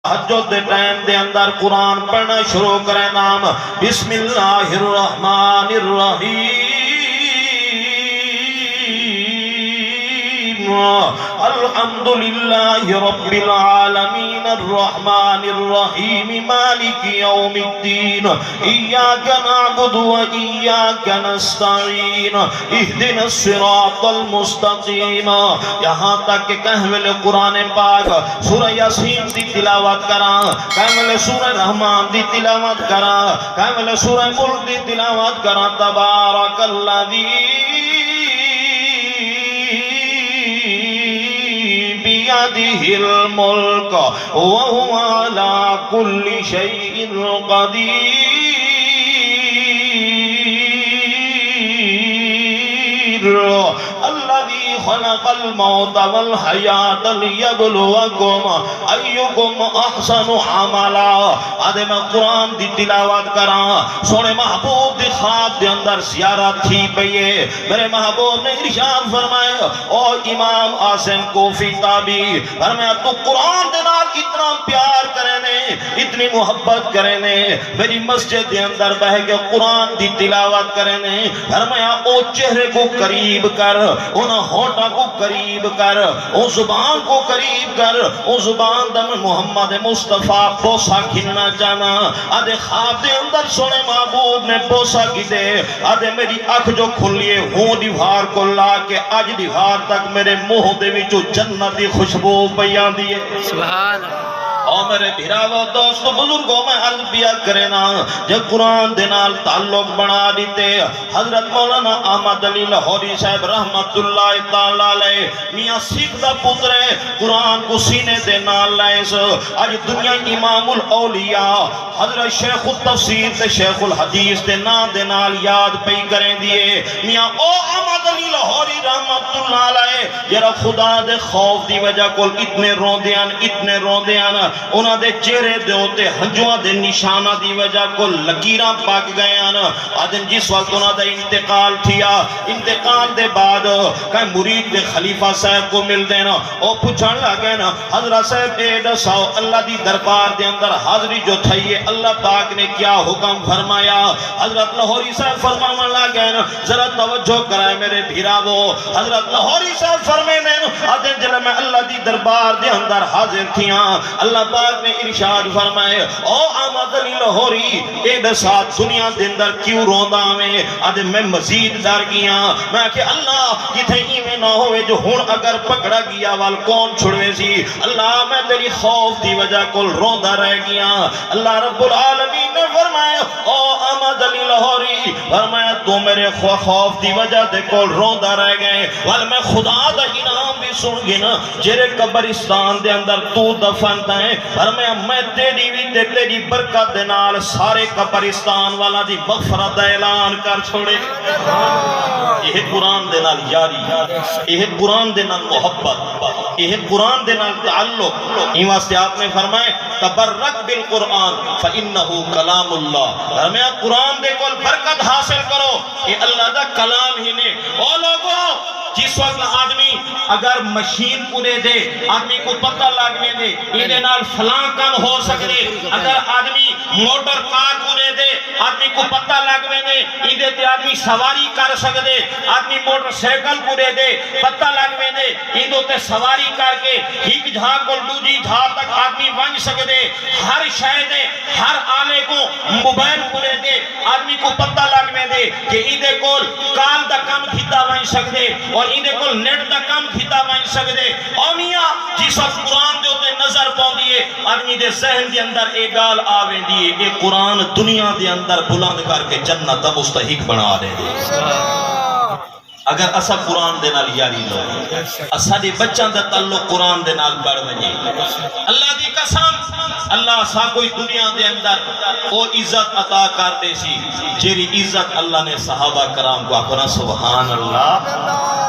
تہجد دے ٹائم دے اندر قرآن پڑھنا شروع کرے نام بسم اللہ الرحمن الرحیم الحمدللہ رب العالمین الرحمن الرحیم مالک یوم الدین ایاک نعبد و ایاک نستعین اہدنا الصراط المستقیم. یہاں تک کہ کہوے قرآن پاک سورہ یاسین دی تلاوت کراں، کہوے سورہ رحمان دی تلاوت کراں، کہوے سورہ ملک دی تلاوت کراں. تبارک الذی بِيَدِهِ الْمُلْكُ وَهُوَ عَلَى كُلِّ شَيْءٍ قَدِيرٌ. الذي خلق الموت والحياة ليبلوكم أيكم أحسن عملا. آدھے میں قرآن دی تلاوت کراں، سونے محبوب دی خواب دے اندر زیارت تھی پئیے. میرے محبوب نے ارشاد فرمایا او امام عاصم کوفی تابعی فرمایا تو قرآن دے نال اتنا پیار کرے نے، اتنی محبت کرے نے، میری مسجد دے اندر بہ کے قرآن دی تلاوت کرے نے. فرمایا او چہرے کو قریب کر، ان ہونٹا کو قریب کر، ان زبان کو قریب کر، ان زبان دم محمد مصطفیٰ بوسا کھلنا جانا. آدھے خواب دے اندر سونے محبوب نے بوسا کی دے. آدھے میری اکھ جو کھلیے ہوں دیوار کو لا کے آج دیوار تک میرے منہ دے وچوں جنت دی خوشبو بیان دیے. سبحان اور میرے بھراو دوستو بزرگوں میں عرض بیا کرنا جب قرآن دے نال تعلق بنا دیتے. حضرت مولانا احمد علی لاہوری صاحب رحمت اللہ تعالی علیہ میاں سکھ دا پترے قرآن کو سینے دے نال لائس. آج دنیا امام الاولیاء حضرت شیخ التفسیر تے شیخ الحدیث دے نام دے نال یاد پئی کریں دیے. میاں او احمد علی لاہوری رحمت اللہ علیہ جرا خدا دے خوف دی وجہ کول اتنے روندیاں انہاں دے چہرے دے ہوتے ہنجواں دے نشانہ دی وجہ کو لکیراں پاک گئے ہیں. آدم جس وقت انہاں دا انتقال تھیا، انتقال دے بعد کئی مرید دے خلیفہ صاحب کو مل دینا او پوچھن لگے نا حضرت صاحب اے دساؤ اللہ دی دربار دے اندر حاضری جو تھئی ہے اللہ پاک نے کیا حکم فرمایا. حضرت لاہوری صاحب فرمانے لگے نا ذرا توجہ کرائے میرے بھراو. حضرت لاہوری صاحب فرمے نے آدم جل میں اللہ دی دربار دے اندر حاضر تھیاں اللہ پاک نے ارشاد فرمائے او احمد علی لاہوری اے دسات دنیا دے اندر کیوں روندا میں. آدھے میں مزید ڈر گیا میں کہ اللہ کتھے ایویں نہ ہوئے جو ہن اگر پکڑا گیا وال کون چھڑوے سی. اللہ میں تیری خوف دی وجہ کول روندا رہ گیا. اللہ رب العالمین نے فرمایا او احمد علی لاہوری فرمایا تو میرے خوف دی وجہ دے کول روندا رہ گئے وال میں خدا دا انعام بھی سن گنا جڑے قبرستان دے اندر تو دفن ہے. فرمایا میں تیری بھی تیری برکت دے نال سارے قبرستان والا دی مغفرت دا اعلان کر چھوڑے. یہ قرآن دے نال یاری، یہ قرآن دے نال محبت، یہ قرآن دے نال تعلق. این واسطے آپ نے فرمائے تبرک بالقرآن فإنہ کلام اللہ. فرمایا قرآن دے کول برکت حاصل کرو یہ اللہ دا کلام ہی نے. او لوگوں جس وقت آدمی اگر مشین پورے دے آدمی کو پتہ لگنے دے انہیں نال فلاں کام ہو سکتے. اگر آدمی موٹر کار پورے دے آدمی کو پتہ لگنے دے انہیں تے آدمی سواری کر سکتے. آدمی موٹر سیکل پورے دے پتہ لگنے دے انہیں تے سواری کر کے ہیک جھا کو دوجی جھا تک آدمی بن سکتے. ہر شاید ہر آلے کو موبائل پورے دے آدمی کو پتہ لگنے دے کہ انہیں کو کال دا کام کھتا بن سکتے اور انہیں کو نیٹ دا کام کھتا بن سکتے. اور میاں جس وقت قرآن دے ہوتے نظر پاؤں دیئے آدمی دے ذہن دے اندر ایک گال آویں دیئے اے قرآن دنیا دے اندر بلند کر کے جنت مستحق بنا دے. اگر اسا قرآن دے نال یاری لو اسا دی بچان دا تعلق قرآن دے نال بڑھ ونجے. اللہ دی قسم اللہ سا کوئی دنیا دے اندر او عزت عطا کر دے سی جیری عزت اللہ نے صحابہ کرام کو اپنا. سبحان اللہ.